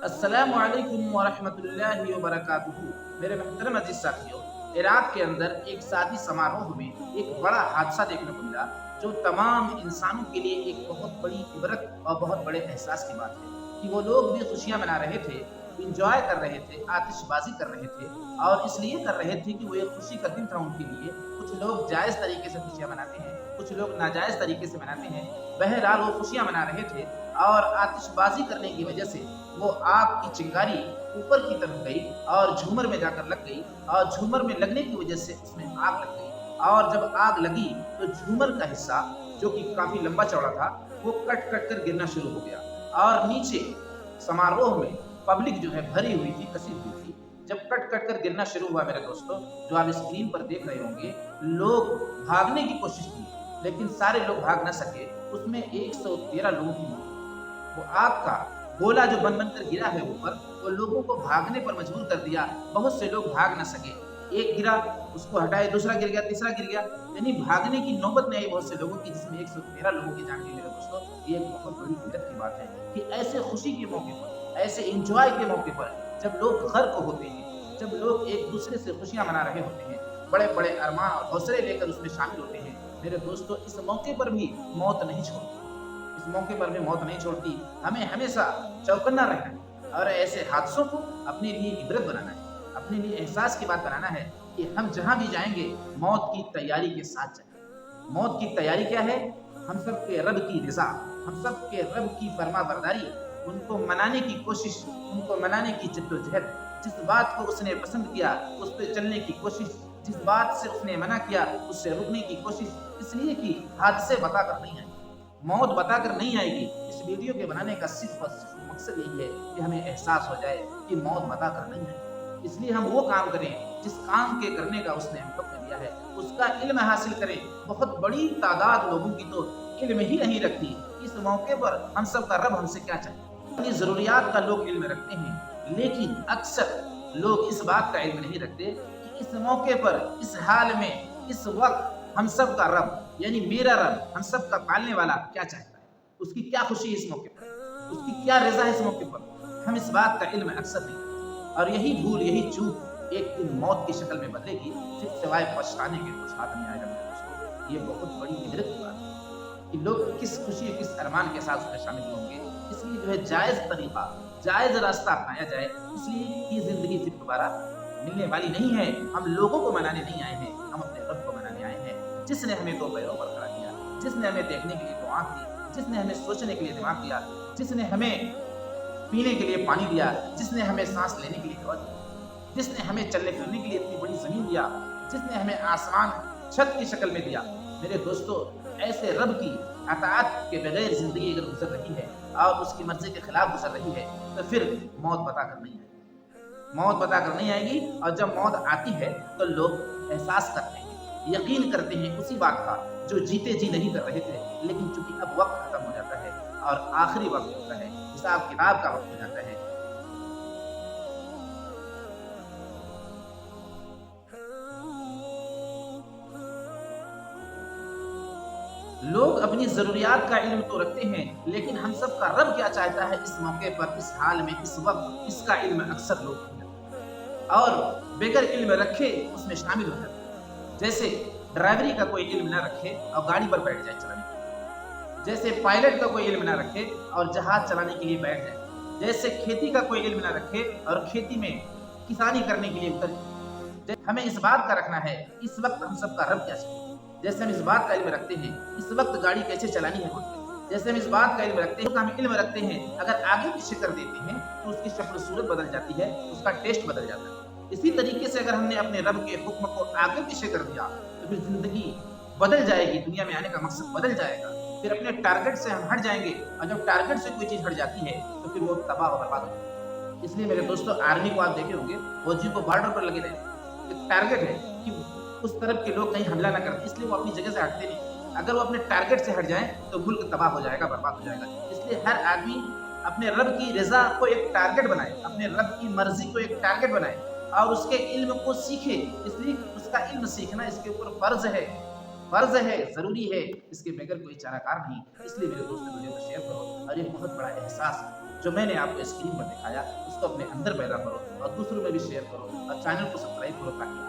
अस्सलामु अलैकुम वरहमतुल्लाहि वबरकातुहू। मेरे मोहतरम अजीज साथियों, इराक के अंदर एक शादी समारोह में एक बड़ा हादसा देखने को मिला, जो तमाम इंसानों के लिए एक बहुत बड़ी इबरत और बहुत बड़े एहसास की बात है कि वो लोग भी खुशियां मना रहे थे, इंजॉय कर रहे थे, आतिशबाजी कर रहे थे और इसलिए कर रहे थे कि वो एक खुशी का दिन था उनके लिए। कुछ लोग जायज़ तरीके से खुशियां मनाते हैं, कुछ लोग नाजायज़ तरीके से मनाते हैं। बहरहाल वो खुशियां मना रहे थे और आतिशबाजी करने की वजह से वो आग की चिंगारी ऊपर की तरफ गई और झूमर में जाकर लग गई और झूमर में लगने की वजह से उसमें आग लग गई। और जब आग लगी तो झूमर का हिस्सा, जो कि काफी लंबा चौड़ा था, वो कट कट कर गिरना शुरू हो गया और नीचे समारोह में पब्लिक जो है भरी हुई थी, कसी हुई थी। जब कट कट कर गिरना शुरू हुआ मेरे दोस्तों, जो आप स्क्रीन पर देख रहे होंगे, लोग भागने की कोशिश की लेकिन सारे लोग भाग न सके। उसमें 113 लोगों की मौत हुई। वो आग का गोला जो बन बनकर गिरा है ऊपर, वो लोगों को भागने पर मजबूर कर दिया। बहुत से लोग भाग न सके। एक गिरा, उसको हटाए, दूसरा गिर गया, तीसरा गिर गया, यानी भागने की नौबत में आई बहुत से लोगों की, जिसमें 113 लोगों की जान गई मेरे दोस्तों। ये एक बहुत बड़ी हिम्मत की बात है कि ऐसे खुशी के मौके पर, ऐसे इंजॉय के मौके पर, जब लोग गर्क होते हैं, जब लोग एक दूसरे से खुशियां मना रहे होते हैं, बड़े बड़े अरमान और हौसले लेकर उसमें शामिल होते हैं, मेरे दोस्तों, इस मौके पर भी मौत नहीं छोड़ती। इस मौके पर भी मौत नहीं छोड़ती। हमें हमेशा चौकन्ना रहना है और ऐसे हादसों को अपने लिए इबरत बनाना है, अपने लिए एहसास की बात बनाना है कि हम जहां भी जाएंगे मौत की तैयारी के साथ जाएंगे। मौत की तैयारी क्या है? हम सब के रब की रिजा, हम सब के रब की फरमा बरदारी, उनको मनाने की कोशिश, उनको मनाने की जद्दोजहद। जिस बात को उसने पसंद किया उस पर चलने की कोशिश, जिस बात से उसने मना किया उससे रुकने की कोशिश, इसलिए कि हादसे बताकर नहीं आएंगे, मौत बताकर नहीं आएगी। इस वीडियो के बनाने का सिर्फ और सिर्फ मकसद यही है कि हमें एहसास हो जाए कि मौत बताकर नहीं आएगी। इसलिए हम वो काम करें जिस काम के करने का उसने हम हुक्म दिया है, उसका इल्म हासिल करें। बहुत बड़ी तादाद लोगों की तो इल्म ही नहीं रखती। इस मौके पर हम सब का रब हमसे क्या चाहता है? अपनी जरूरियात का लोग इल्म रखते हैं, लेकिन अक्सर लोग इस बात का इल्म नहीं रखते कि इस मौके पर, इस हाल में, इस वक्त हम सब का रब, यानी मेरा रब, हम सब का पालने वाला क्या चाहता है, उसकी क्या खुशी है इस मौके पर, उसकी क्या रजा है इस मौके पर। हम इस बात का इल्म अक्सर नहीं करते और यही भूल, यही चूक एक दिन मौत की शक्ल में बदलेगी। फिर सिवाय पछताने के कुछ हाथ नहीं आएगा मेरे दोस्तों। ये बहुत बड़ी इबरत की बात है कि लोग किस खुशी, किस अरमान के साथ उसमें शामिल होंगे। इसलिए जो है जायज तरीका, जायज रास्ता अपनाया जाए। इसलिए ये जिंदगी फिर दोबारा मिलने वाली नहीं है। हम लोगों को मनाने नहीं आए हैं, हम अपने रब को मनाने आए हैं, जिसने हमें दो पैरों पर खड़ा किया, जिसने हमें देखने के लिए दो आंख दी, जिसने हमें सोचने के लिए दिमाग दिया, जिसने हमें पीने के लिए पानी दिया, जिसने हमें सांस लेने के लिए हवा दी, जिसने हमें चलने फिरने के लिए इतनी बड़ी जमीन दिया, जिसने हमें आसमान छत की शक्ल में दिया। मेरे दोस्तों, ऐसे रब की अताअत के बगैर जिंदगी अगर गुजर रही है और उसकी मर्जी के खिलाफ गुजर रही है, तो फिर मौत बताकर नहीं आएगी। मौत बताकर नहीं आएगी। और जब मौत आती है तो लोग एहसास करते हैं, यकीन करते हैं उसी बात का जो जीते जी नहीं कर रहे थे। लेकिन चूंकि अब वक्त खत्म हो जाता है और आखिरी वक्त होता है, हिसाब किताब का वक्त हो जाता है, लोग अपनी जरूरियात का इल्म तो रखते हैं, लेकिन हम सब का रब क्या चाहता है इस मौके पर, इस हाल में, इस वक्त, इसका इल्म अक्सर लोग नहीं रखते और बेगर इल्म रखे उसमें शामिल हो जाते हैं। जैसे ड्राइवरी का कोई इल्म ना रखे और गाड़ी पर बैठ जाए चलाने के लिए, जैसे पायलट का कोई इल्म ना रखे और जहाज चलाने के लिए बैठ जाए, जैसे खेती का कोई इल्म ना रखे और खेती में किसानी करने के लिए उतर जाए। हमें इस बात का रखना है इस वक्त हम सब का रब क्या चाहता है। जैसे हम इस बात का इल्म रखते हैं इस वक्त गाड़ी कैसे चलानी है रोड पे, जैसे हम इस बात का इल्म रखते हैं, हम इल्म रखते हैं अगर आगे पीछे कर देते हैं तो उसकी शक्ल सूरत बदल जाती है, उसका टेस्ट बदल जाता है। इसी तरीके से अगर हमने अपने रब के हुक्म को आगे पीछे कर दिया तो फिर जिंदगी बदल जाएगी, दुनिया में आने का मकसद बदल जाएगा। फिर अपने टारगेट से हम हट जाएंगे और जब टारगेट से कोई चीज हट जाती है तो फिर वो तबाह और बर्बाद हो जाती है। इसलिए मेरे दोस्तों, आर्मी को आप देखे होंगे, फौजियों को बॉर्डर पर लगे रहते, एक टारगेट है कि उस तरफ के लोग कहीं हमला ना करते, इसलिए वो अपनी जगह से हटते नहीं। अगर वो अपने टारगेट से हट जाएं तो मुल्क तबाह हो जाएगा, बर्बाद हो जाएगा। इसलिए हर आदमी अपने रब की रजा को एक टारगेट बनाए, अपने रब की मर्जी को एक टारगेट बनाए और उसके इल्म को सीखे। इसलिए उसका इल्म सीखना इसके ऊपर फर्ज है, फर्ज है, जरूरी है, इसके बगैर कोई चाराकार नहीं। इसलिए मेरे दोस्तों, वीडियो को शेयर करो और एक बहुत बड़ा एहसास जो मैंने आपको स्क्रीन पर दिखाया उसको अपने अंदर पैदा करो और दूसरों में भी शेयर करो और चैनल को सब्सक्राइब करो ताकि